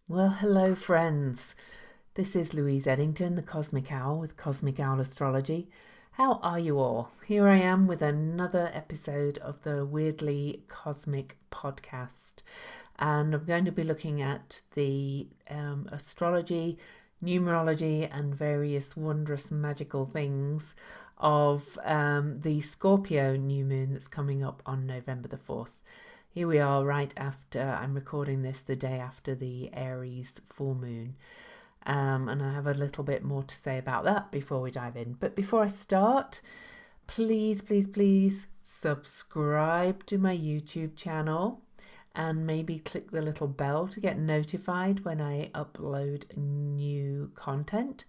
Well, hello, friends. This is Louise Eddington, the Cosmic Owl with Cosmic Owl Astrology. How are you all? Here I am with another episode of the Weirdly Cosmic podcast. And I'm going to be looking at the astrology, numerology, and various wondrous magical things of the Scorpio New Moon that's coming up on November the 4th. Here we are right after, I'm recording this the day after the Aries full moon. And I have a little bit more to say about that before we dive in. But before I start, please subscribe to my YouTube channel and maybe click the little bell to get notified when I upload new content.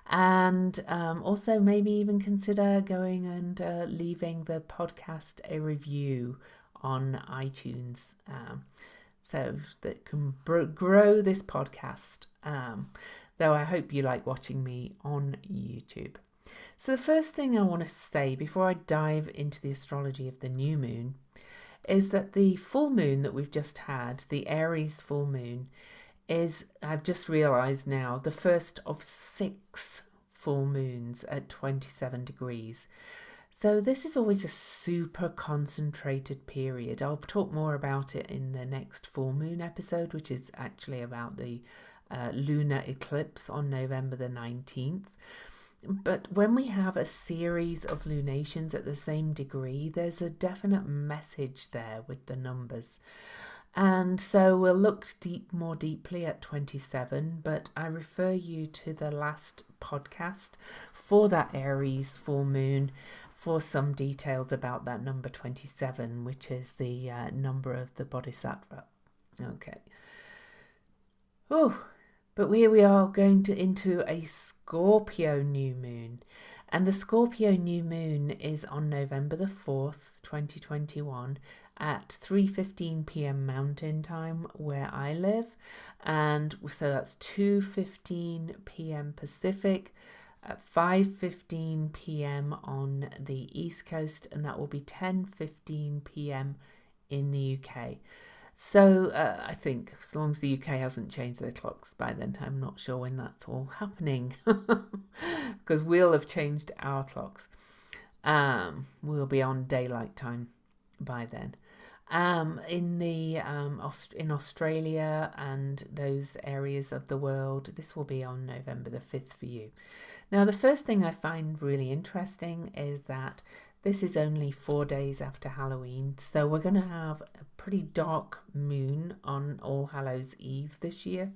And also maybe even consider going and leaving the podcast a review on iTunes, so that can grow this podcast, though I hope you like watching me on YouTube. So the first thing I want to say before I dive into the astrology of the new moon is that the full moon that we've just had, the Aries full moon, is, I've just realised now, the first of 6 full moons at 27 degrees. So this is always a super concentrated period. I'll talk more about it in the next full moon episode, which is actually about the lunar eclipse on November the 19th. But when we have a series of lunations at the same degree, there's a definite message there with the numbers. And so we'll look more deeply at 27, but I refer you to the last podcast for that Aries full moon for some details about that number 27, which is the number of the Bodhisattva. Okay. Oh, but here we are going into a Scorpio new moon. And the Scorpio new moon is on November the 4th, 2021 at 3:15 p.m. Mountain Time where I live. And so that's 2:15 p.m. Pacific, at 5:15 p.m. on the East Coast, and that will be 10:15 p.m. in the UK. So I think as long as the UK hasn't changed their clocks by then, I'm not sure when that's all happening because we'll have changed our clocks. We'll be on daylight time by then. In Australia and those areas of the world, this will be on November the 5th for you. Now, the first thing I find really interesting is that this is only 4 days after Halloween, so we're going to have a pretty dark moon on All Hallows Eve this year.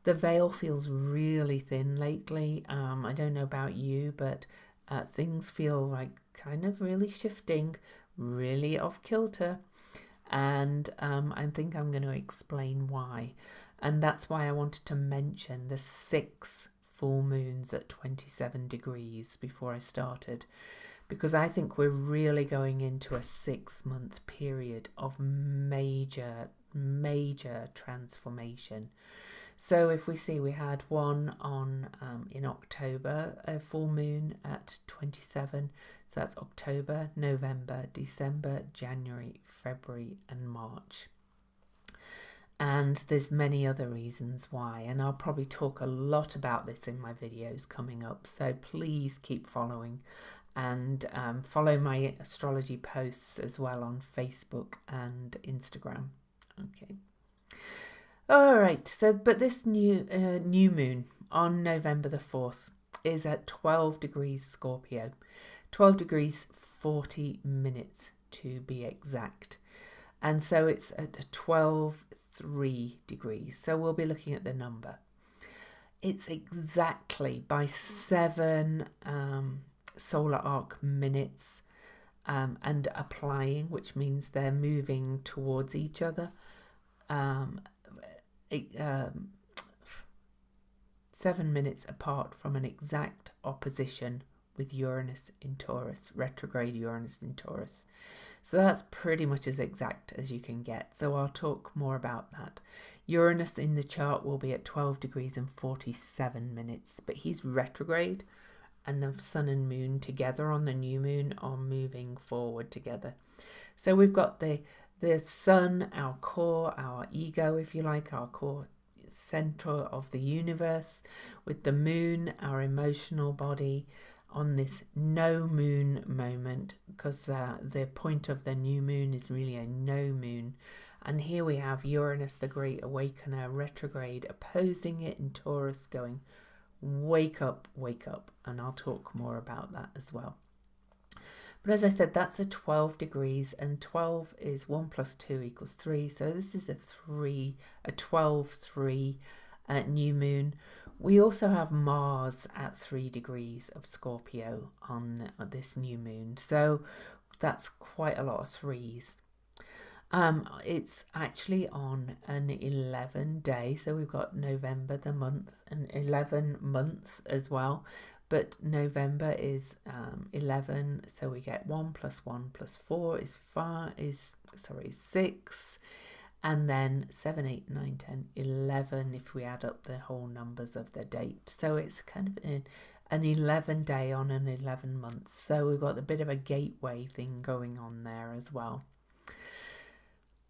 The veil feels really thin lately. I don't know about you, but things feel like kind of really shifting, really off kilter. And I think I'm going to explain why. And that's why I wanted to mention the 6 full moons at 27 degrees before I started, because I think we're really going into a 6-month period of major transformation. So if we see, we had one on in October, a full moon at 27. So that's October, November, December, January, February and March. And there's many other reasons why, and I'll probably talk a lot about this in my videos coming up. So please keep following and follow my astrology posts as well on Facebook and Instagram. Okay. All right. So, but this new moon on November the 4th is at 12 degrees Scorpio, 12 degrees 40 minutes to be exact. And so it's at 12.3 degrees. So we'll be looking at the number. It's exactly by 7 solar arc minutes and applying, which means they're moving towards each other. 7 minutes apart from an exact opposition with Uranus in Taurus, retrograde Uranus in Taurus. So that's pretty much as exact as you can get. So I'll talk more about that. Uranus in the chart will be at 12 degrees and 47 minutes, but he's retrograde, and the sun and moon together on the new moon are moving forward together. So we've got the sun, our core, our ego, if you like, our core center of the universe, with the moon, our emotional body, on this no moon moment, because the point of the new moon is really a no moon. And here we have Uranus, the Great Awakener, retrograde, opposing it in Taurus, going, wake up, wake up. And I'll talk more about that as well. But as I said, that's a 12 degrees, and 12 is 1 plus 2 equals 3. So this is a 12-3 new moon. We also have Mars at 3 degrees of Scorpio on this new moon. So that's quite a lot of threes. It's actually on an 11 day. So we've got November, the month, an 11 month as well. But November is 11. So we get 1 plus 1 plus 4 is 6. And then 7, 8, 9, 10, 11 if we add up the whole numbers of the date. So it's kind of an 11 day on an 11 month. So we've got a bit of a gateway thing going on there as well.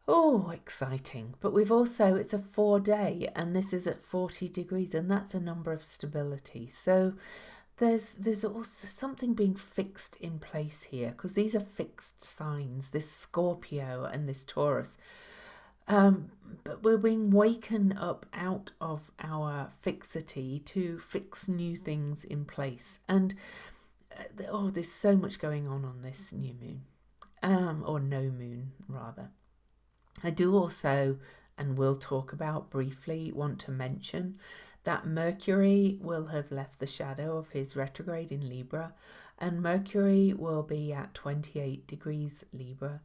Oh, exciting. But we've also, it's a 4 day, and this is at 40 degrees, and that's a number of stability. So there's also something being fixed in place here, because these are fixed signs, this Scorpio and this Taurus. But we're being waken up out of our fixity to fix new things in place. And there's so much going on this new moon, or no moon rather. I do also, and will talk about briefly, want to mention that Mercury will have left the shadow of his retrograde in Libra, and Mercury will be at 28 degrees Libra,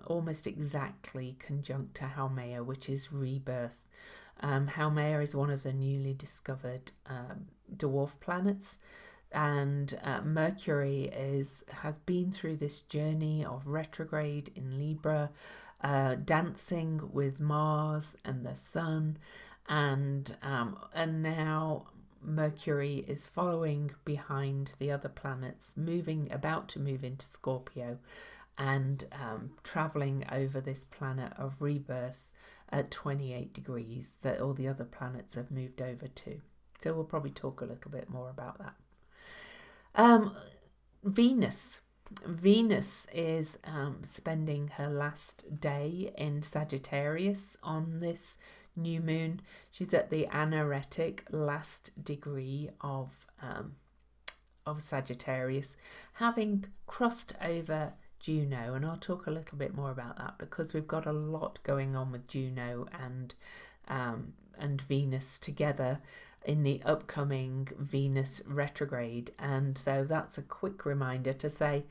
almost exactly conjunct to Haumea, which is rebirth. Haumea is one of the newly discovered dwarf planets, and Mercury has been through this journey of retrograde in Libra, dancing with Mars and the Sun, and now Mercury is following behind the other planets, about to move into Scorpio, and traveling over this planet of rebirth at 28 degrees that all the other planets have moved over to. So we'll probably talk a little bit more about that. Venus is spending her last day in Sagittarius on this new moon. She's at the anaretic last degree of Sagittarius, having crossed over Juno, and I'll talk a little bit more about that because we've got a lot going on with Juno and Venus together in the upcoming Venus retrograde. And so that's a quick reminder to say,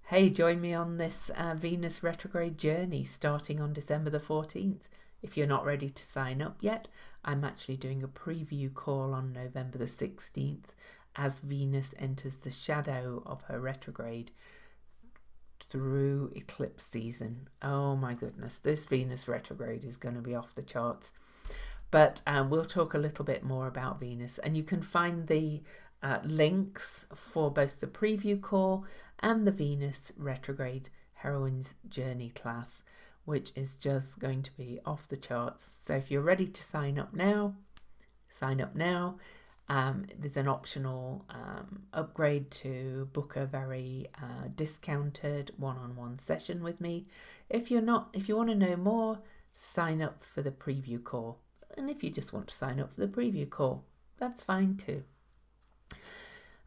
hey, join me on this Venus retrograde journey starting on December the 14th. If you're not ready to sign up yet, I'm actually doing a preview call on November the 16th as Venus enters the shadow of her retrograde through eclipse season. Oh my goodness, this Venus retrograde is going to be off the charts. But we'll talk a little bit more about Venus, and you can find the links for both the preview call and the Venus retrograde heroine's journey class, which is just going to be off the charts. So if you're ready to sign up now, sign up now. There's an optional upgrade to book a very discounted one-on-one session with me. If you want to know more, sign up for the preview call. And if you just want to sign up for the preview call, that's fine too.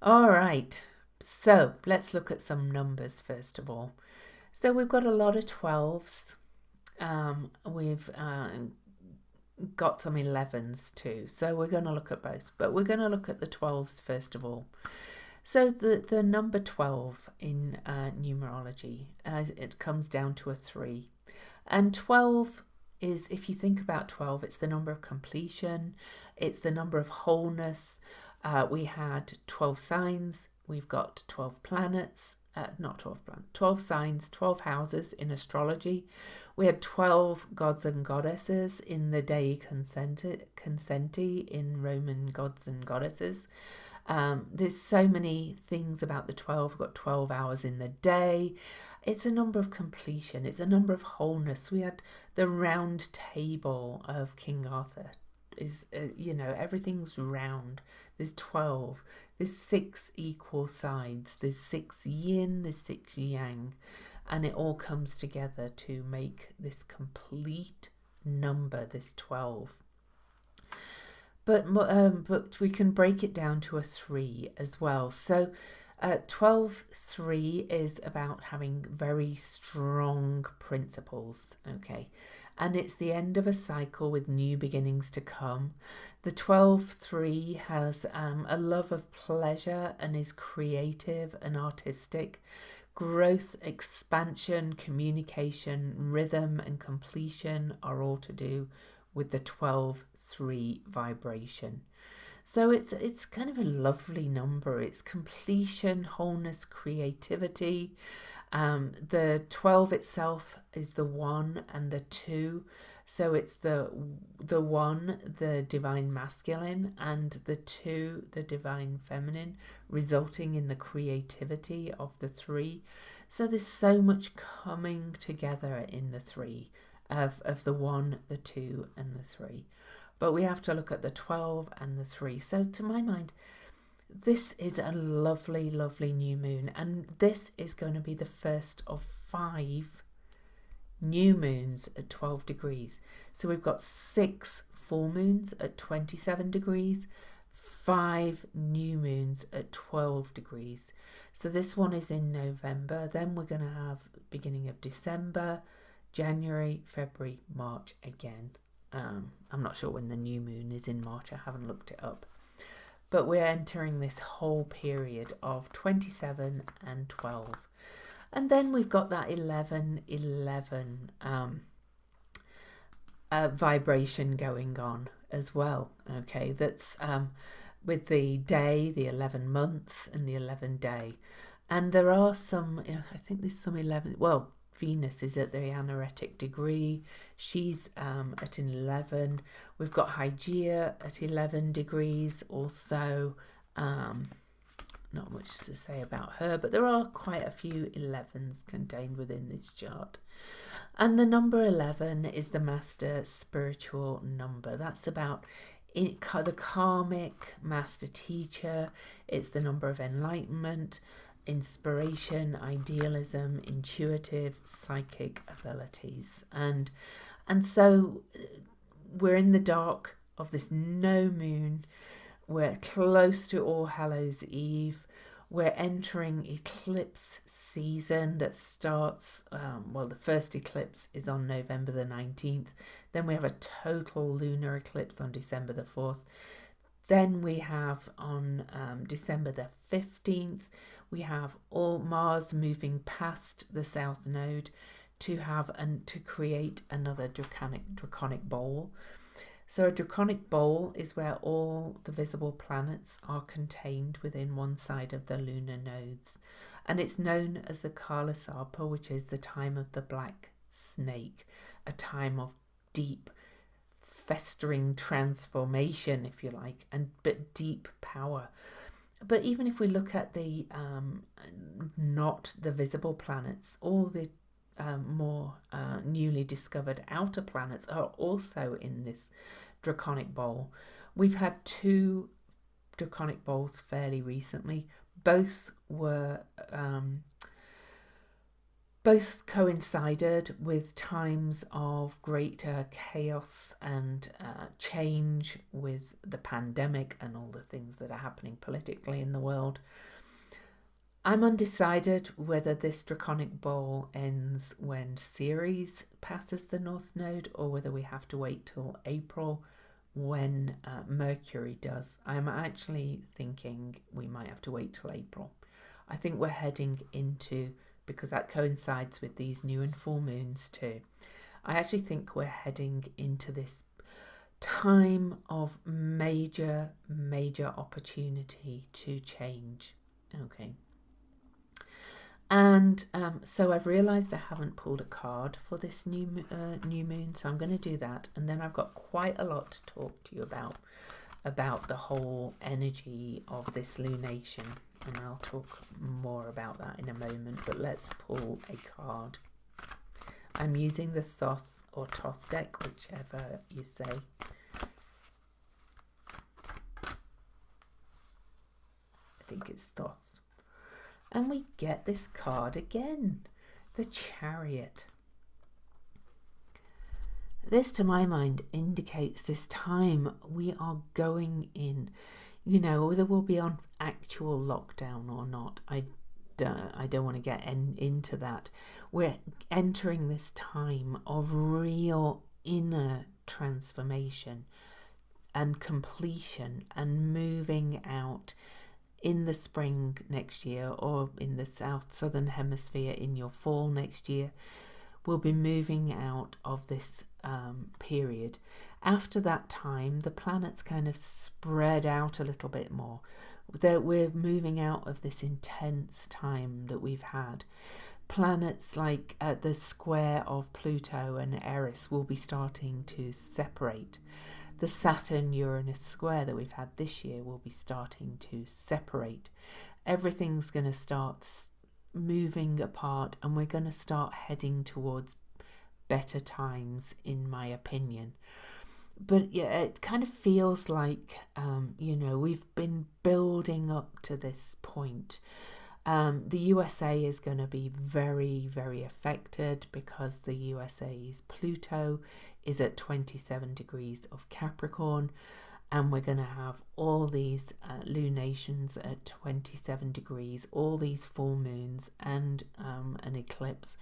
All right, so let's look at some numbers first of all. So we've got a lot of 12s. We've got some 11s too. So we're going to look at both, but we're going to look at the 12s first of all. So the number 12 in numerology, it comes down to a 3. And 12 is, if you think about 12, it's the number of completion, it's the number of wholeness. We had 12 signs, we've got 12 planets, 12 signs, 12 houses in astrology. We had 12 gods and goddesses in the Dei Consenti in Roman gods and goddesses. There's so many things about the 12. We've got 12 hours in the day. It's a number of completion. It's a number of wholeness. We had the round table of King Arthur. Is everything's round. There's 12. There's 6 equal sides. There's 6 yin. There's 6 yang, and it all comes together to make this complete number, this 12. But we can break it down to a 3 as well. So 12-3 is about having very strong principles, okay? And it's the end of a cycle with new beginnings to come. The 12-3 has a love of pleasure and is creative and artistic. Growth, expansion, communication, rhythm and completion are all to do with the 12-3 vibration. So it's kind of a lovely number. It's completion, wholeness, creativity. The 12 itself is the 1 and the 2. So it's the 1, the divine masculine, and the 2, the divine feminine, resulting in the creativity of the 3. So there's so much coming together in the 3 of the 1, the 2 and the 3. But we have to look at the 12 and the 3. So to my mind, this is a lovely, lovely new moon. And this is going to be the first of 5 new moons at 12 degrees. So we've got 6 full moons at 27 degrees, 5 new moons at 12 degrees. So this one is in November. Then we're going to have beginning of December, January, February, March again. I'm not sure when the new moon is in March. I haven't looked it up. But we're entering this whole period of 27 and 12. And then we've got that 11-11 vibration going on as well. Okay, that's with the day, the 11 months and the 11 day. And there are some, I think there's some 11, well, Venus is at the anaretic degree. She's at 11. We've got Hygeia at 11 degrees also. Not much to say about her, but there are quite a few 11s contained within this chart. And the number 11 is the master spiritual number. That's about the karmic master teacher. It's the number of enlightenment, inspiration, idealism, intuitive, psychic abilities. And so we're in the dark of this no moon. We're close to All Hallows Eve. We're entering eclipse season that starts, the first eclipse is on November the 19th. Then we have a total lunar eclipse on December the 4th. Then we have on December the 15th, we have all Mars moving past the South Node to create another draconic bowl. So a draconic bowl is where all the visible planets are contained within one side of the lunar nodes. And it's known as the Kala Sarpa, which is the time of the black snake, a time of deep, festering transformation, if you like, but deep power. But even if we look at the not the visible planets, all the more newly discovered outer planets are also in this draconic bowl. We've had 2 draconic bowls fairly recently. Both coincided with times of greater chaos and change with the pandemic and all the things that are happening politically in the world. I'm undecided whether this draconic bowl ends when Ceres passes the North Node or whether we have to wait till April when Mercury does. I'm actually thinking we might have to wait till April. I think we're heading into, because that coincides with these new and full moons too, I actually think we're heading into this time of major opportunity to change. Okay. And so I've realised I haven't pulled a card for this new moon, so I'm going to do that. And then I've got quite a lot to talk to you about. about the whole energy of this lunation, and I'll talk more about that in a moment, but let's pull a card. I'm using the Thoth or Toth deck, whichever you say. I think it's Thoth. And we get this card again, the Chariot. This, to my mind, indicates this time we are going in, you know, whether we'll be on actual lockdown or not. I don't want to get into that. We're entering this time of real inner transformation and completion and moving out in the spring next year, or in the southern hemisphere in your fall next year. We'll be moving out of this period. After that time, the planets kind of spread out a little bit more. That we're moving out of this intense time that we've had. Planets like the square of Pluto and Eris will be starting to separate. The Saturn-Uranus square that we've had this year will be starting to separate. Everything's going to start moving apart, and we're going to start heading towards better times, in my opinion. But yeah, it kind of feels like, you know, we've been building up to this point. The USA is going to be very, very affected because the USA's Pluto is at 27 degrees of Capricorn, and we're going to have all these lunations at 27 degrees, all these full moons and an eclipse,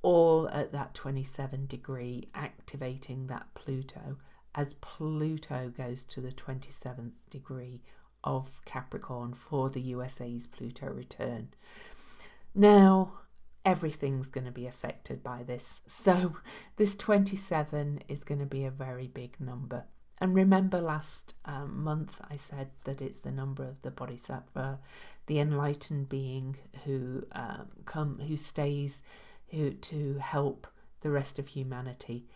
all at that 27 degree, activating that Pluto as Pluto goes to the 27th degree of Capricorn for the USA's Pluto return. Now, everything's going to be affected by this. So this 27 is going to be a very big number. And remember last month I said that it's the number of the Bodhisattva, the enlightened being who stays to help the rest of humanity.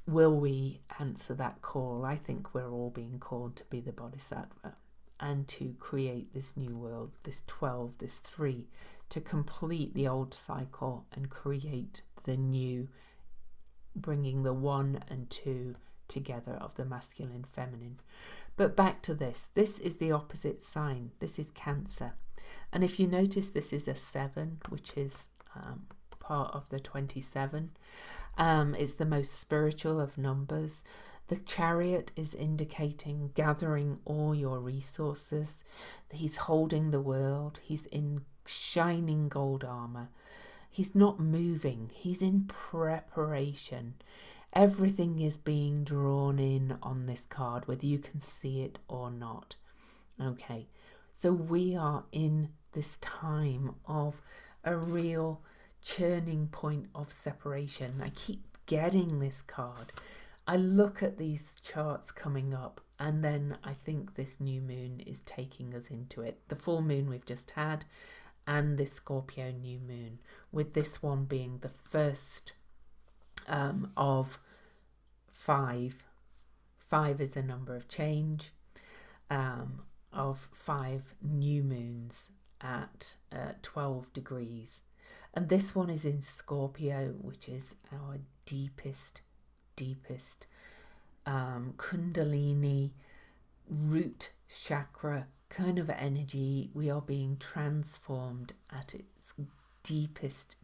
Will we answer that call? I think we're all being called to be the Bodhisattva and to create this new world, this 12, this 3, to complete the old cycle and create the new, bringing the 1 and 2 together of the masculine, feminine. But back to this. This is the opposite sign. This is Cancer. And if you notice, this is a 7, which is part of the 27. It's the most spiritual of numbers. The Chariot is indicating gathering all your resources. He's holding the world. He's in shining gold armor. He's not moving. He's in preparation. Everything is being drawn in on this card, whether you can see it or not. Okay, so we are in this time of a real churning point of separation. I keep getting this card. I look at these charts coming up, and then I think this new moon is taking us into it. The full moon we've just had, and this Scorpio new moon, with this one being the first of 5. 5 is a number of change, of 5 new moons at 12 degrees. And this one is in Scorpio, which is our deepest Kundalini root chakra kind of energy. We are being transformed at its deepest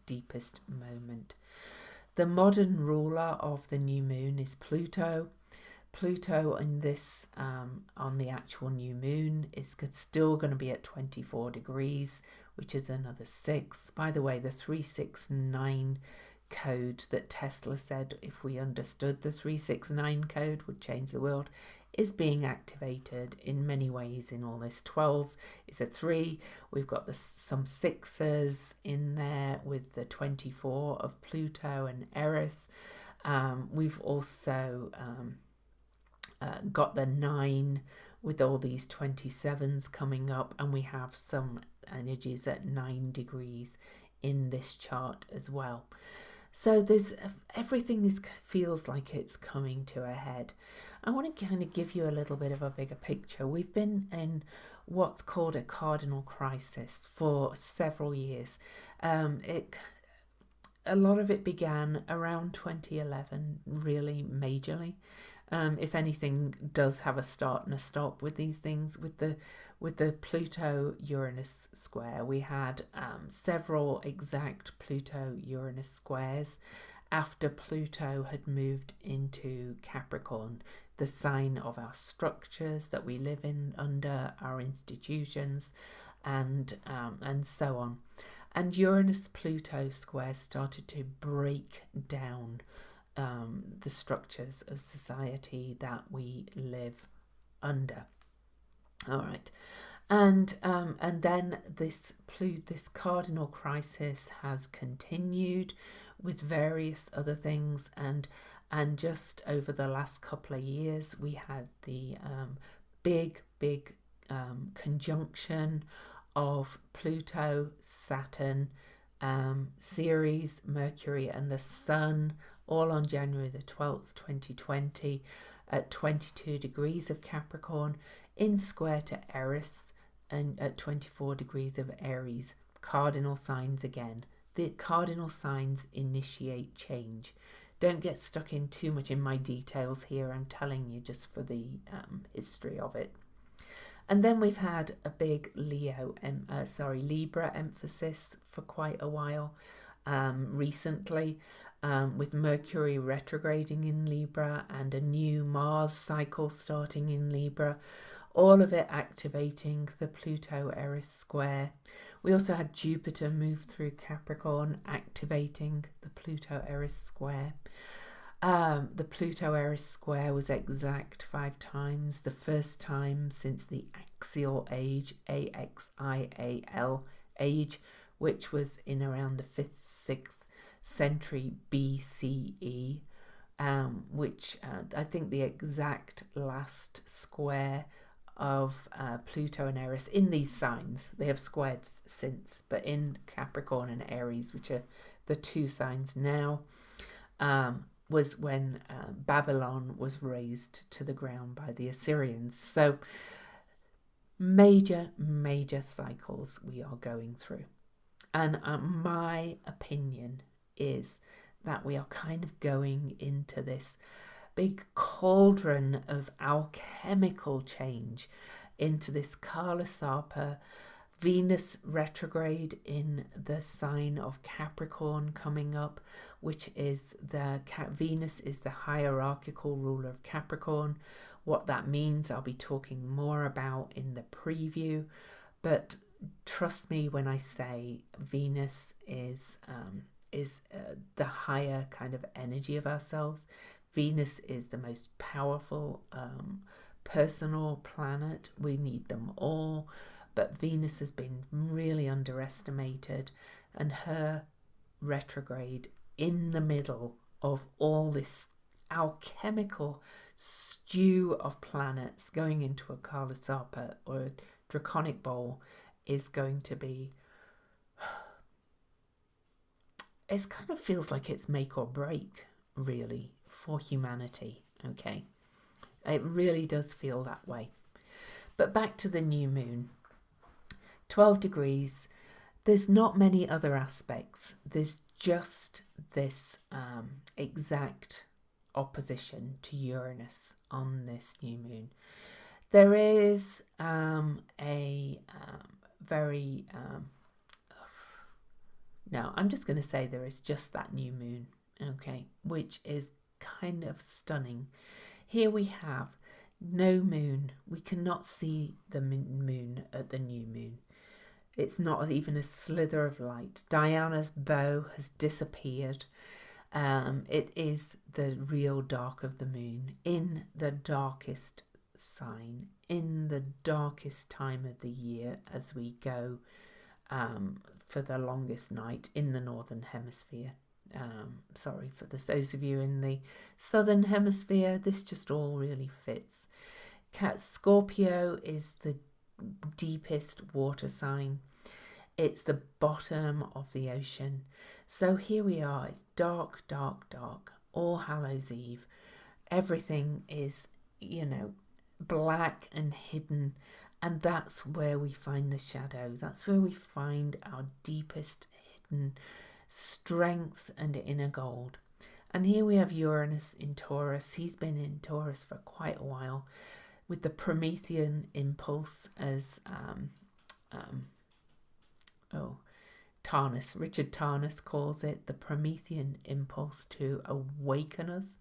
moment. The modern ruler of the new moon is Pluto. Pluto in this, on the actual new moon, is still going to be at 24 degrees, which is another 6. By the way, the 369 code that Tesla said if we understood the 369 code would change the world is being activated in many ways in all this. 12 is a 3. We've got some 6s in there with the 24 of Pluto and Eris. We've also got the 9 with all these 27s coming up, and we have some energies at 9 degrees in this chart as well. So there's everything feels like it's coming to a head. I want to kind of give you a little bit of a bigger picture. We've been in what's called a cardinal crisis for several years. A lot of it began around 2011, really majorly. If anything does have a start and a stop with these things, with the Pluto Uranus square, we had several exact Pluto Uranus squares after Pluto had moved into Capricorn, the sign of our structures that we live in under, our institutions, and so on. And Uranus-Pluto squares started to break down the structures of society that we live under. All right, and then this cardinal crisis has continued with various other things, and just over the last couple of years we had the big conjunction of Pluto, Saturn, Ceres, Mercury and the Sun, all on January the 12th, 2020 at 22 degrees of Capricorn, in square to Eris, and at 24 degrees of Aries. Cardinal signs again. The cardinal signs initiate change. Don't get stuck in too much in my details here. I'm telling you just for the history of it. And then we've had a big Libra emphasis for quite a while recently, with Mercury retrograding in Libra and a new Mars cycle starting in Libra, all of it activating the Pluto-Eris square. We also had Jupiter move through Capricorn, activating the Pluto-Eris square. The Pluto-Eris square was exact 5 times, the first time since the axial age, AXIAL age, which was in around the 5th, 6th century BCE, which I think the exact last square of Pluto and Eris in these signs, they have squared since, but in Capricorn and Aries, which are the 2 signs now, was when Babylon was razed to the ground by the Assyrians. So major cycles we are going through. And my opinion is that we are kind of going into this big cauldron of alchemical change, into this Kala Sarpa, Venus retrograde in the sign of Capricorn coming up, which is Venus is the hierarchical ruler of Capricorn. What that means I'll be talking more about in the preview, but trust me when I say Venus is the higher kind of energy of ourselves. Venus is the most powerful personal planet. We need them all, but Venus has been really underestimated, and her retrograde in the middle of all this alchemical stew of planets going into a Kala Sarpa or a draconic bowl is going to be, it kind of feels like it's make or break really for humanity. Okay, it really does feel that way. But back to the new moon, 12 degrees. There's not many other aspects. There's just this exact opposition to Uranus on this new moon. There is no, I'm just going to say there is just that new moon, okay, which is kind of stunning. Here we have no moon. We cannot see the moon at the new moon. It's not even a slither of light. Diana's bow has disappeared. It is the real dark of the moon in the darkest sign, in the darkest time of the year as we go for the longest night in the northern hemisphere. Sorry for those of you in the southern hemisphere, this just all really fits. Scorpio is the deepest water sign. It's the bottom of the ocean. So here we are. It's dark, dark, dark. All Hallows Eve. Everything is, you know, black and hidden. And that's where we find the shadow. That's where we find our deepest hidden strengths and inner gold. And here we have Uranus in Taurus. He's been in Taurus for quite a while, with the Promethean impulse as Richard Tarnas calls it, the Promethean impulse to awaken us.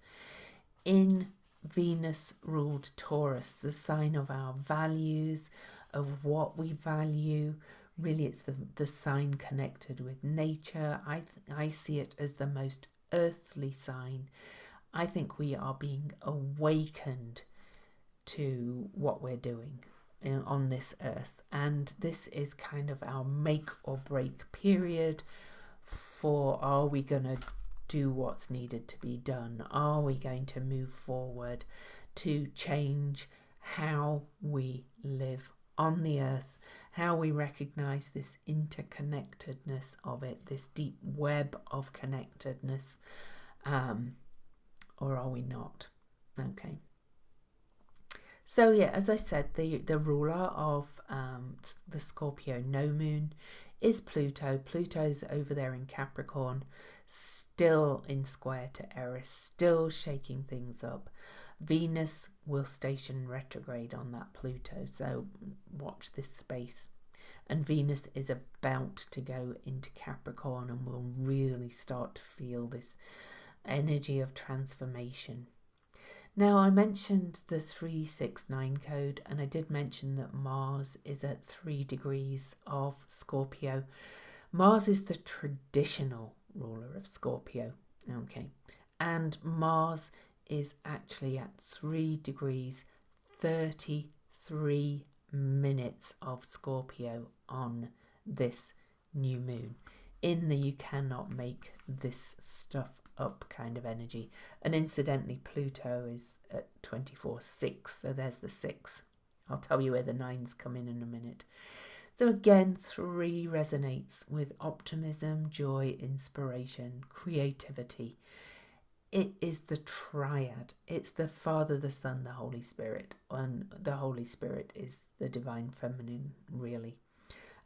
In Venus ruled Taurus, the sign of our values, of what we value. Really, it's the sign connected with nature. I see it as the most earthly sign. I think we are being awakened to what we're doing on this earth, and this is kind of our make or break period for, are we going to do what's needed to be done? Are we going to move forward to change how we live on the earth, how we recognize this interconnectedness of it, this deep web of connectedness, or are we not? Okay. So yeah, as I said, the ruler of the Scorpio New Moon is Pluto. Pluto's over there in Capricorn, still in square to Eris, still shaking things up. Venus will station retrograde on that Pluto, so watch this space. And Venus is about to go into Capricorn, and we'll really start to feel this energy of transformation. Now, I mentioned the 369 code, and I did mention that Mars is at 3 degrees of Scorpio. Mars is the traditional ruler of Scorpio, okay? And Mars is actually at 3 degrees 33 minutes of Scorpio on this new moon, in the you cannot make this stuff up kind of energy. And incidentally, Pluto is at 24.6, so there's the 6. I'll tell you where the 9s come in a minute. So again, 3 resonates with optimism, joy, inspiration, creativity. It is the triad. It's the Father, the Son, the Holy Spirit. And the Holy Spirit is the divine feminine, really.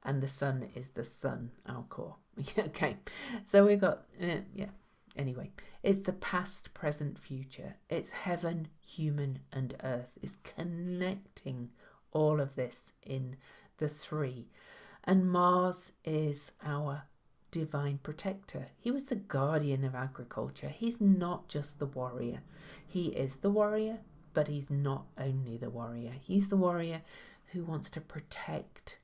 And the Sun is the Sun, our core. Okay, so we've got, Anyway, it's the past, present, future. It's heaven, human, and earth. It's connecting all of this in the 3. And Mars is our divine protector. He was the guardian of agriculture. He's not just the warrior. He is the warrior, but he's not only the warrior. He's the warrior who wants to protect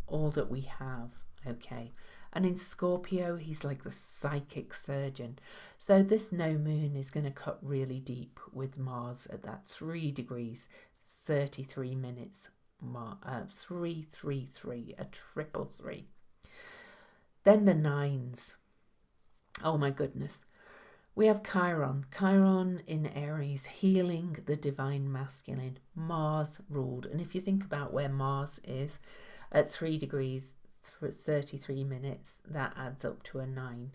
all that we have, okay? And in Scorpio, he's like the psychic surgeon. So this no moon is going to cut really deep with Mars at that 3 degrees, 33 minutes, 333, a 333. Then the 9s. Oh my goodness. We have Chiron. Chiron in Aries, healing the divine masculine. Mars ruled. And if you think about where Mars is at 3 degrees, 33 minutes, that adds up to a 9.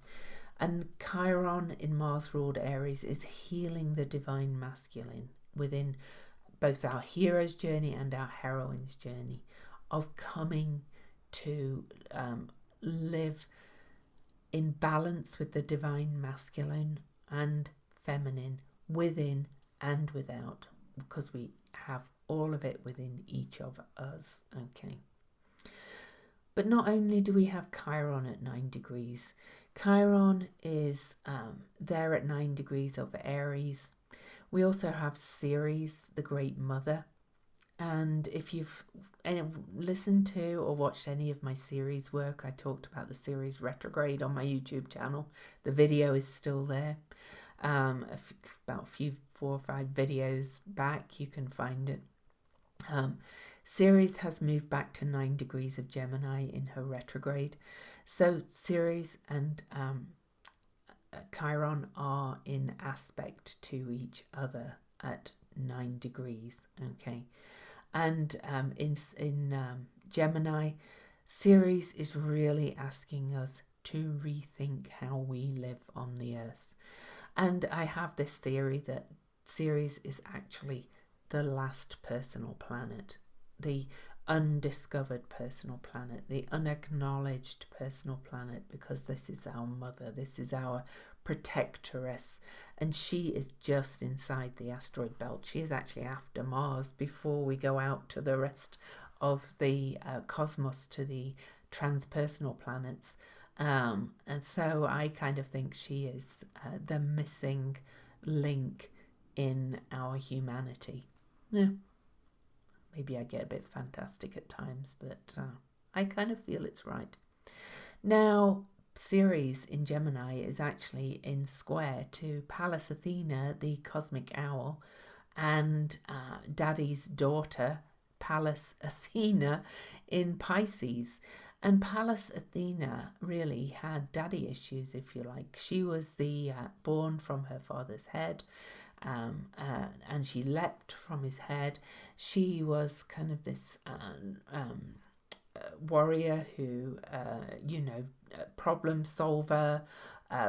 And Chiron in Mars ruled Aries is healing the divine masculine within both our hero's journey and our heroine's journey of coming to live in balance with the divine masculine and feminine within and without, because we have all of it within each of us, okay? But not only do we have Chiron at 9 degrees, Chiron is there at 9 degrees of Aries. We also have Ceres, the Great Mother. And if you've listened to or watched any of my Ceres work, I talked about the Ceres retrograde on my YouTube channel. The video is still there. About 4 or 5 videos back, you can find it. Ceres has moved back to 9 degrees of Gemini in her retrograde. So Ceres and Chiron are in aspect to each other at 9 degrees, okay? And in Gemini, Ceres is really asking us to rethink how we live on the earth. And I have this theory that Ceres is actually the last personal planet, the undiscovered personal planet, the unacknowledged personal planet, because this is our mother, this is our protectoress, and she is just inside the asteroid belt. She is actually after Mars before we go out to the rest of the cosmos, to the transpersonal planets. And so I kind of think she is the missing link in our humanity. Yeah, maybe I get a bit fantastic at times, but I kind of feel it's right. Now, Ceres in Gemini is actually in square to Pallas Athena, the cosmic owl, and Daddy's daughter, Pallas Athena, in Pisces. And Pallas Athena really had daddy issues, if you like. She was the born from her father's head, and she leapt from his head. She was kind of this warrior who, problem solver,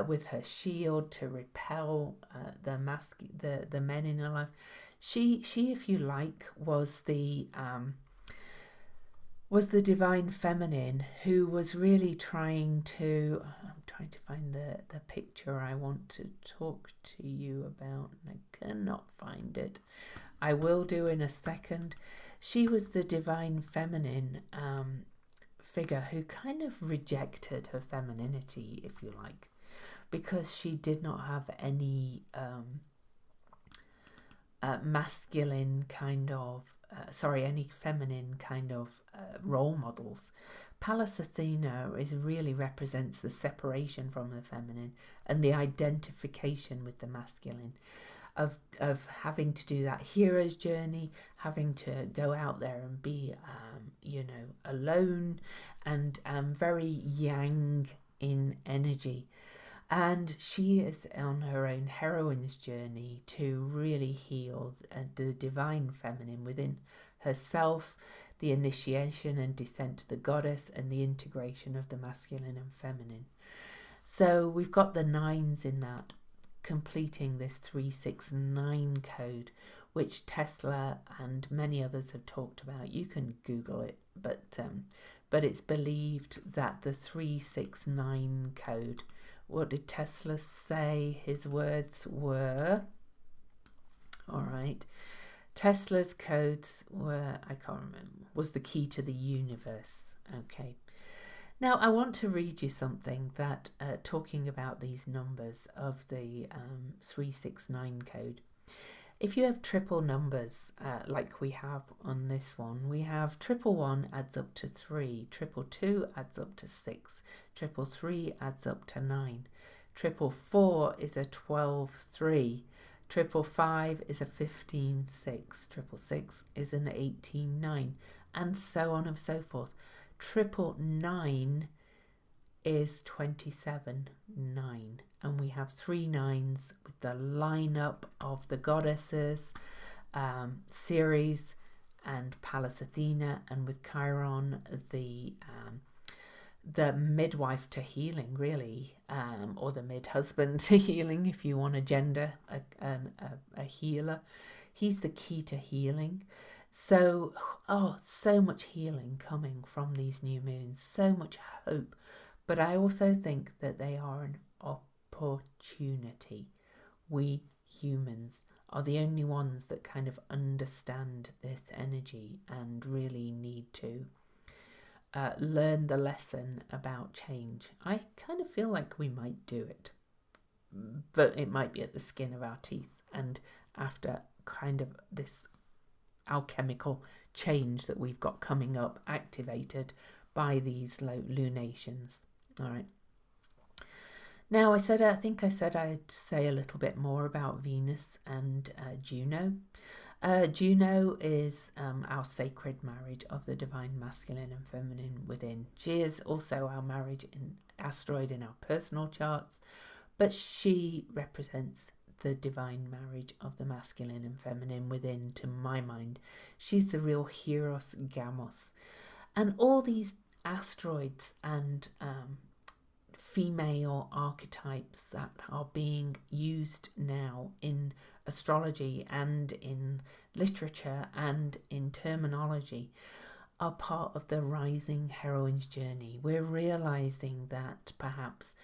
with her shield to repel the men in her life. She, if you like, was the divine feminine who was really trying to, I'm trying to find the picture I want to talk to you about, and I cannot find it. I will do in a second. She was the divine feminine figure who kind of rejected her femininity, if you like, because she did not have any masculine kind of any feminine kind of role models. Pallas Athena really represents the separation from the feminine and the identification with the masculine, of having to do that hero's journey, having to go out there and be alone, and very yang in energy. And she is on her own heroine's journey to really heal the divine feminine within herself, the initiation and descent to the goddess, and the integration of the masculine and feminine. So we've got the nines in that, completing this 369 code, which Tesla and many others have talked about. You can Google it, but it's believed that the 369 code, what did Tesla say his words were? All right. Tesla's codes were, I can't remember, was the key to the universe. Okay. Now, I want to read you something that, talking about these numbers of the 369 code. If you have triple numbers, like we have on this one, we have 111 adds up to 3, 222 adds up to 6, 333 adds up to 9, 444 is a 12-3, 555 is a 15-6, 666 is an 18-9, and so on and so forth. 999 is 27-9, and we have 3 9s with the lineup of the goddesses, Ceres and Pallas Athena, and with Chiron, the midwife to healing, really, or the mid-husband to healing, if you want to gender a healer. He's the key to healing. So, so much healing coming from these new moons, so much hope. But I also think that they are an opportunity. We humans are the only ones that kind of understand this energy and really need to learn the lesson about change. I kind of feel like we might do it, but it might be at the skin of our teeth and after kind of this alchemical change that we've got coming up, activated by these lunations. All right. Now, I think I said I'd say a little bit more about Venus and Juno. Juno is our sacred marriage of the divine masculine and feminine within. She is also our marriage in asteroid in our personal charts, but she represents the divine marriage of the masculine and feminine within, to my mind. She's the real Hieros Gamos. And all these asteroids and female archetypes that are being used now in astrology and in literature and in terminology are part of the rising heroine's journey. We're realizing that perhaps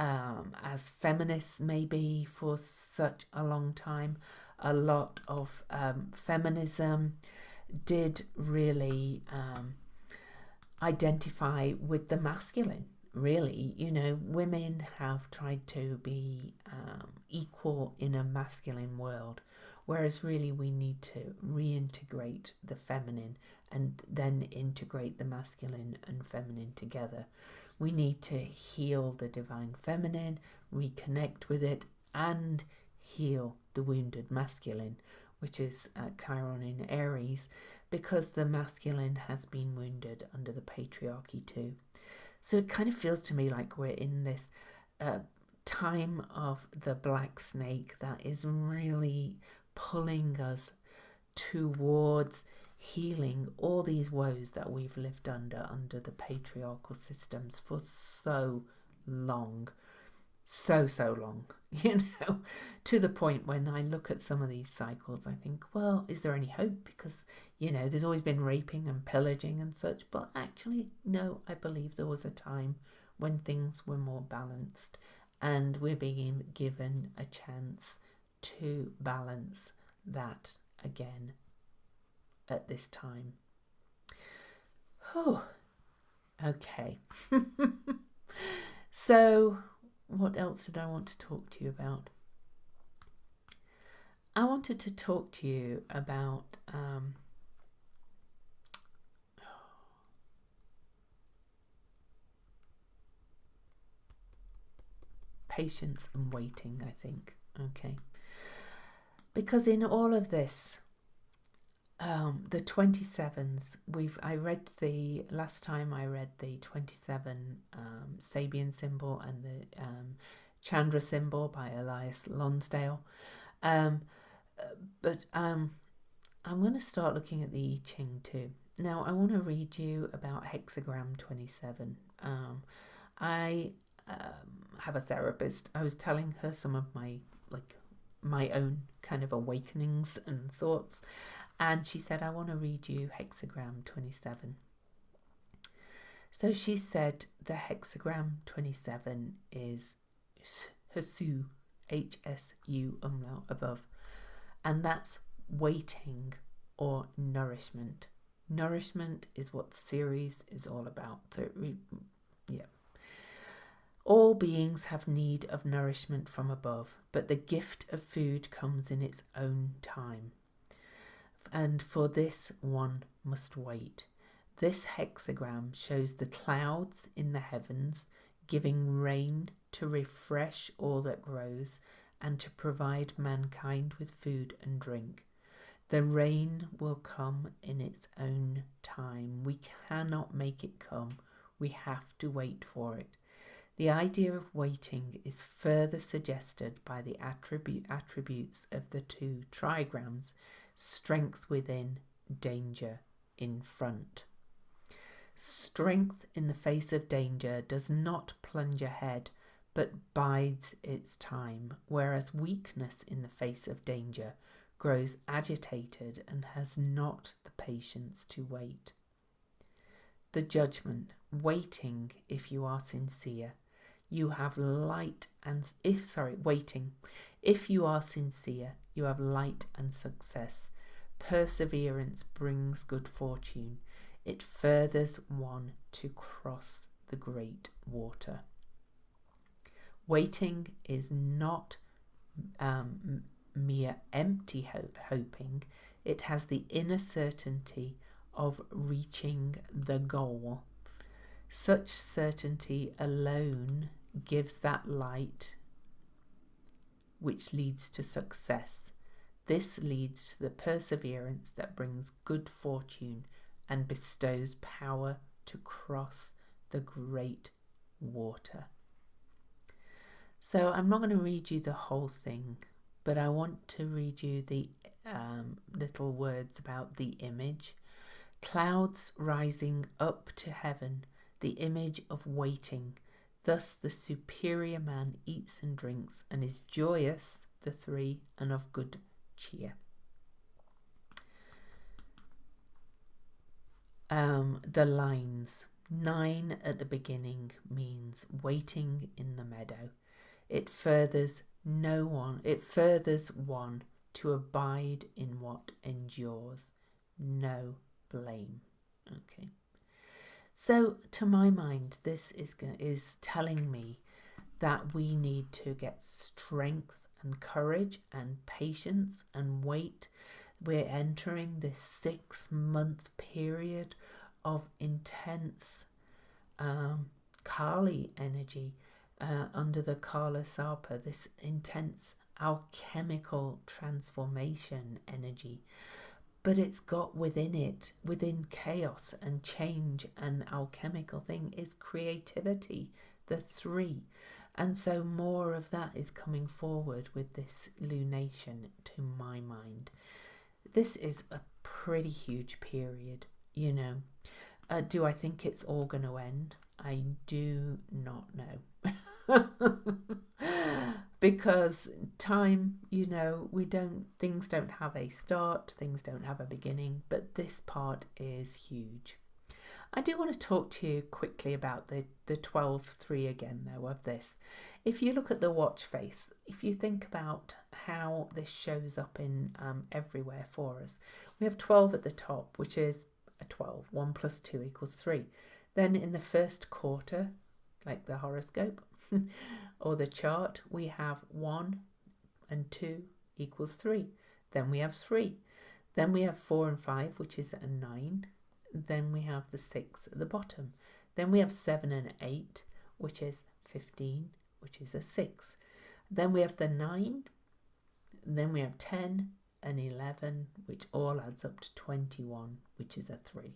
as feminists maybe for such a long time, a lot of feminism did really identify with the masculine. Really, you know, women have tried to be equal in a masculine world, whereas really we need to reintegrate the feminine and then integrate the masculine and feminine together. We need to heal the divine feminine, reconnect with it, and heal the wounded masculine, which is Chiron in Aries, because the masculine has been wounded under the patriarchy too. So it kind of feels to me like we're in this time of the black snake that is really pulling us towards healing all these woes that we've lived under the patriarchal systems for so long, so long, you know, to the point when I look at some of these cycles, I think, well, is there any hope? Because, you know, there's always been raping and pillaging and such, but actually, no, I believe there was a time when things were more balanced and we're being given a chance to balance that again at this time. Oh, okay. So what else did I want to talk to you about? I wanted to talk to you about patience and waiting, I think. Okay. Because in all of this, the 27s, I read the last time I read the 27 Sabian symbol and the Chandra symbol by Elias Lonsdale. But I'm going to start looking at the I Ching too. Now, I want to read you about Hexagram 27. I have a therapist. I was telling her some of my own kind of awakenings and thoughts. And she said, I want to read you Hexagram 27. So she said the Hexagram 27 is Hsu, Hsu umlaut above. And that's waiting or nourishment. Nourishment is what series is all about. So, yeah. All beings have need of nourishment from above, but the gift of food comes in its own time. And for this one must wait. This hexagram shows the clouds in the heavens giving rain to refresh all that grows and to provide mankind with food and drink. The rain will come in its own time. We cannot make it come. We have to wait for it. The idea of waiting is further suggested by the attributes of the two trigrams: strength within, danger in front. Strength in the face of danger does not plunge ahead, but bides its time, whereas weakness in the face of danger grows agitated and has not the patience to wait. The judgment, waiting if you are sincere. You have light and waiting. If you are sincere, you have light and success. Perseverance brings good fortune. It furthers one to cross the great water. Waiting is not mere empty hoping. It has the inner certainty of reaching the goal. Such certainty alone gives that light which leads to success. This leads to the perseverance that brings good fortune and bestows power to cross the great water. So I'm not going to read you the whole thing, but I want to read you the little words about the image. Clouds rising up to heaven the image of waiting. Thus the superior man eats and drinks and is joyous, the 3, and of good cheer. The lines. 9 at the beginning means waiting in the meadow. It furthers one to abide in what endures. No blame. Okay. So to my mind, this is telling me that we need to get strength and courage and patience and wait. We're entering this 6-month period of intense Kali energy under the Kala Sarpa, this intense alchemical transformation energy. But it's got within chaos and change and alchemical thing, is creativity, the 3. And so more of that is coming forward with this lunation, to my mind. This is a pretty huge period, you know. Do I think it's all going to end? I do not know. Because time, you know, things don't have a start, things don't have a beginning, but this part is huge. I do want to talk to you quickly about the 12-3 again, though, of this. If you look at the watch face, if you think about how this shows up in everywhere for us, we have 12 at the top, which is a 12. 1 + 2 = 3. Then in the first quarter, like the horoscope or the chart, we have 1 and 2 = 3. Then we have 3. Then we have 4 and 5, which is a 9. Then we have the 6 at the bottom. Then we have 7 and 8, which is 15, which is a 6. Then we have the 9. Then we have 10 and 11, which all adds up to 21, which is a 3.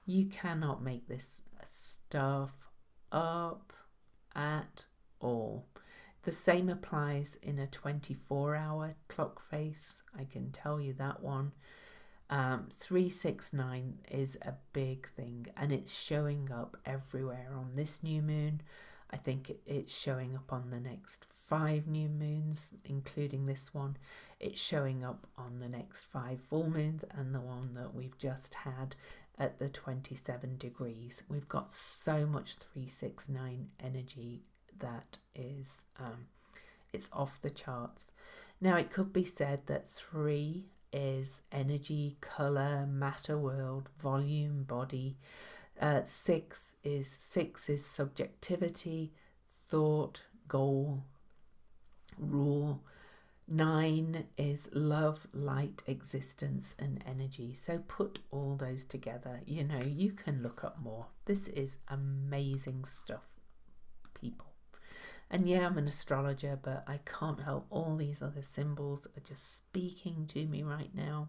You cannot make this stuff up at all. The same applies in a 24-hour clock face. I can tell you that one. 369 is a big thing, and it's showing up everywhere on this new moon. I think it's showing up on the next 5 new moons, including this one. It's showing up on the next 5 full moons and the one that we've just had at the 27 degrees. We've got so much 369 energy that is it's off the charts. Now, it could be said that 3 is energy, colour, matter world, volume, body. 6 is subjectivity, thought, goal, rule. 9 is love, light, existence, and energy. So put all those together. You know, you can look up more. This is amazing stuff, people. And yeah, I'm an astrologer, but I can't help, all these other symbols are just speaking to me right now.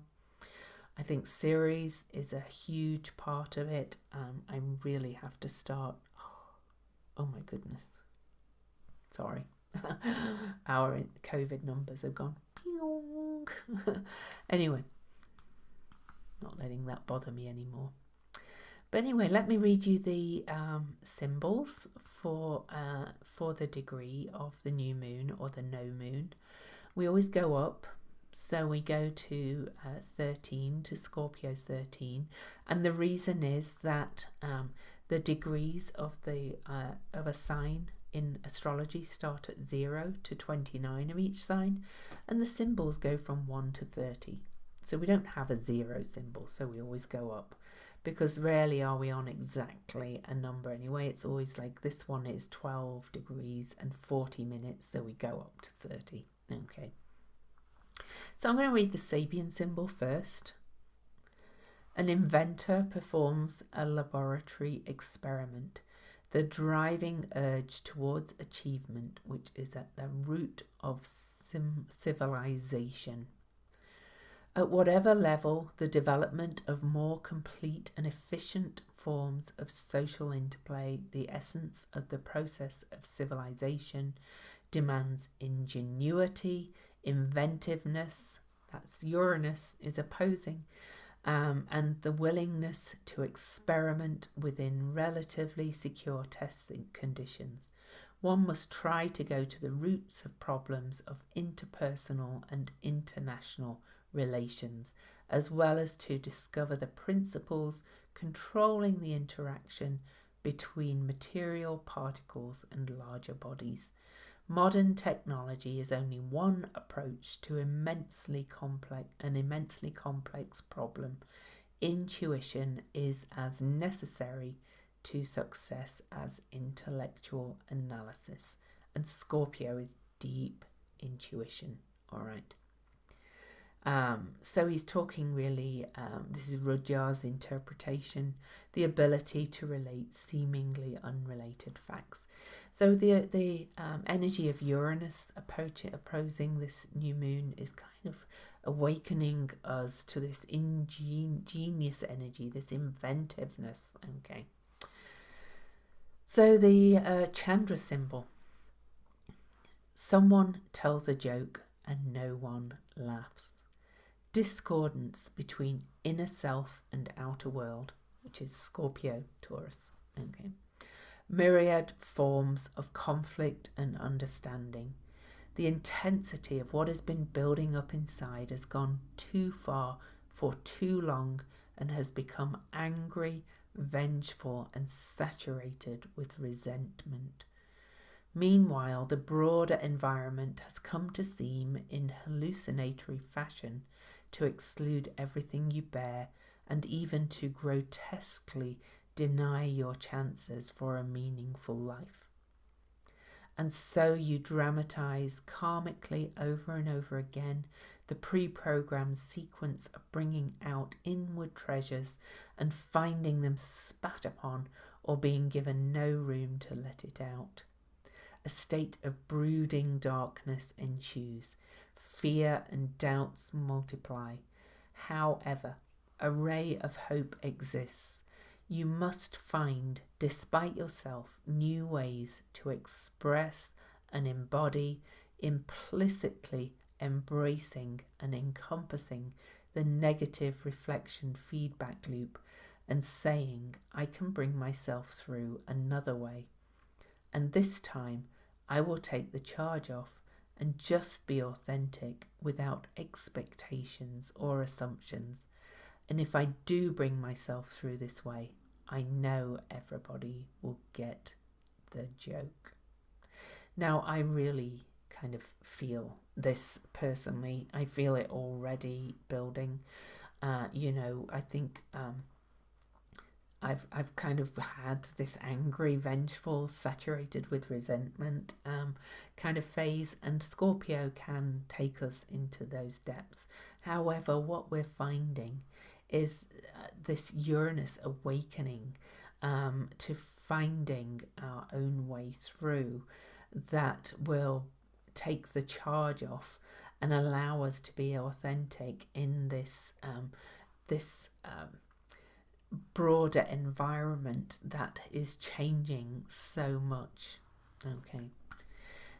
I think series is a huge part of it. I really have to start. Oh my goodness. Sorry. Our COVID numbers have gone. Anyway, not letting that bother me anymore. But anyway, let me read you the symbols for the degree of the new moon or the no moon. We always go up, so we go to 13, to Scorpio 13, and the reason is that the degrees of a sign in astrology start at 0 to 29 of each sign, and the symbols go from 1 to 30. So we don't have a 0 symbol, so we always go up, because rarely are we on exactly a number anyway. It's always like this one is 12 degrees and 40 minutes, so we go up to 30. Okay. So I'm going to read the Sabian symbol first. An inventor performs a laboratory experiment, the driving urge towards achievement, which is at the root of civilization. At whatever level, the development of more complete and efficient forms of social interplay, the essence of the process of civilization, demands ingenuity, inventiveness, that's Uranus is opposing, and the willingness to experiment within relatively secure testing conditions. One must try to go to the roots of problems of interpersonal and international relations, as well as to discover the principles controlling the interaction between material particles and larger bodies. Modern technology is only one approach to an immensely complex problem. Intuition is as necessary to success as intellectual analysis. And Scorpio is deep intuition. All right. So he's talking really, this is Rudyard's interpretation, the ability to relate seemingly unrelated facts. So the energy of Uranus opposing this new moon is kind of awakening us to this ingenious energy, this inventiveness. Okay. So the Chandra symbol. Someone tells a joke and no one laughs. Discordance between inner self and outer world, which is Scorpio, Taurus. Okay. Myriad forms of conflict and understanding. The intensity of what has been building up inside has gone too far for too long and has become angry, vengeful, and saturated with resentment. Meanwhile, the broader environment has come to seem in hallucinatory fashion to exclude everything you bear and even to grotesquely deny your chances for a meaningful life. And so you dramatize karmically over and over again the pre-programmed sequence of bringing out inward treasures and finding them spat upon or being given no room to let it out. A state of brooding darkness ensues. Fear and doubts multiply. However, a ray of hope exists. You must find, despite yourself, new ways to express and embody, implicitly embracing and encompassing the negative reflection feedback loop and saying, I can bring myself through another way. And this time, I will take the charge off and just be authentic without expectations or assumptions. And if I do bring myself through this way, I know everybody will get the joke. Now, I really kind of feel this personally. I feel it already building. I think I've kind of had this angry, vengeful, saturated with resentment kind of phase, and Scorpio can take us into those depths. However, what we're finding is this Uranus awakening to finding our own way through that will take the charge off and allow us to be authentic in this broader environment that is changing so much. Okay.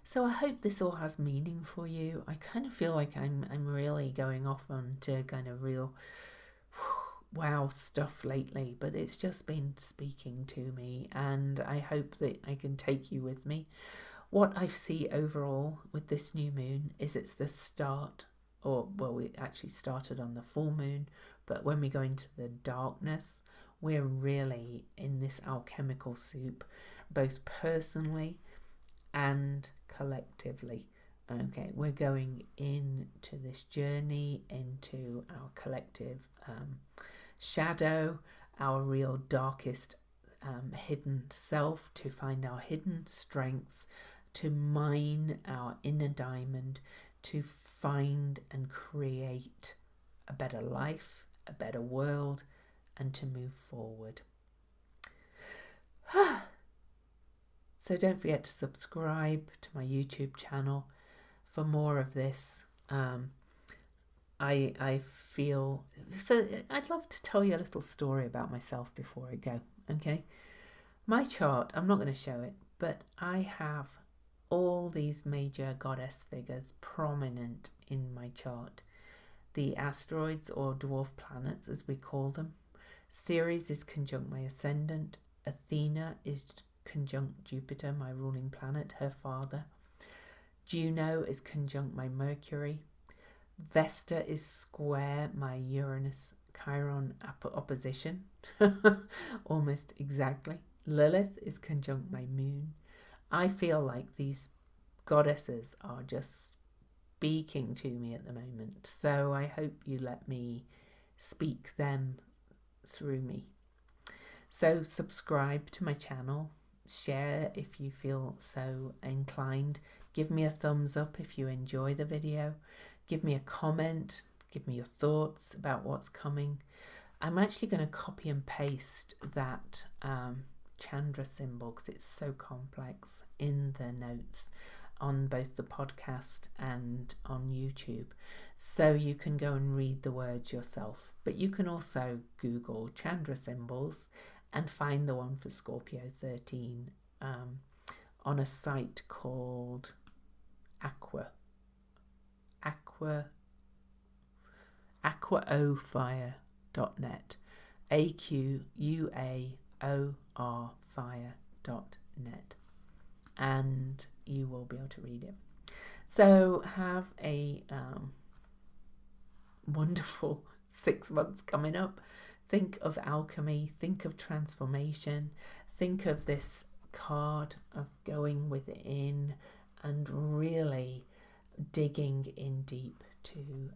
So I hope this all has meaning for you. I kind of feel like I'm really going off onto kind of real wow stuff lately, but it's just been speaking to me, and I hope that I can take you with me. What I see overall with this new moon is it's the start, we actually started on the full moon, but when we go into the darkness, we're really in this alchemical soup, both personally and collectively. Okay, we're going into this journey into our collective shadow, our real darkest hidden self, to find our hidden strengths, to mine our inner diamond, to find and create a better life, a better world, and to move forward. So don't forget to subscribe to my YouTube channel for more of this. I feel I'd love to tell you a little story about myself before I go. Okay, my chart, I'm not going to show it, but I have all these major goddess figures prominent in my chart. the asteroids or dwarf planets as we call them. Ceres is conjunct my ascendant. Athena is conjunct Jupiter, my ruling planet, her father. Juno is conjunct my Mercury. Vesta is square my Uranus Chiron opposition, almost exactly. Lilith is conjunct my moon. I feel like these goddesses are just speaking to me at the moment, so I hope you let me speak them through me. So subscribe to my channel, share if you feel so inclined, give me a thumbs up if you enjoy the video, give me a comment, give me your thoughts about what's coming. I'm actually going to copy and paste that Chandra symbol because it's so complex in the notes on both the podcast and on YouTube, so you can go and read the words yourself. But you can also Google Chandra symbols and find the one for Scorpio 13 on a site called aquaofire.net, AQUAOR fire.net, and you will be able to read it. So have a wonderful 6 months coming up. Think of alchemy, think of transformation, think of this card of going within and really digging in deep to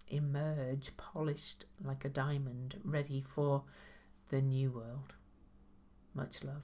emerge polished like a diamond, ready for the new world. Much love.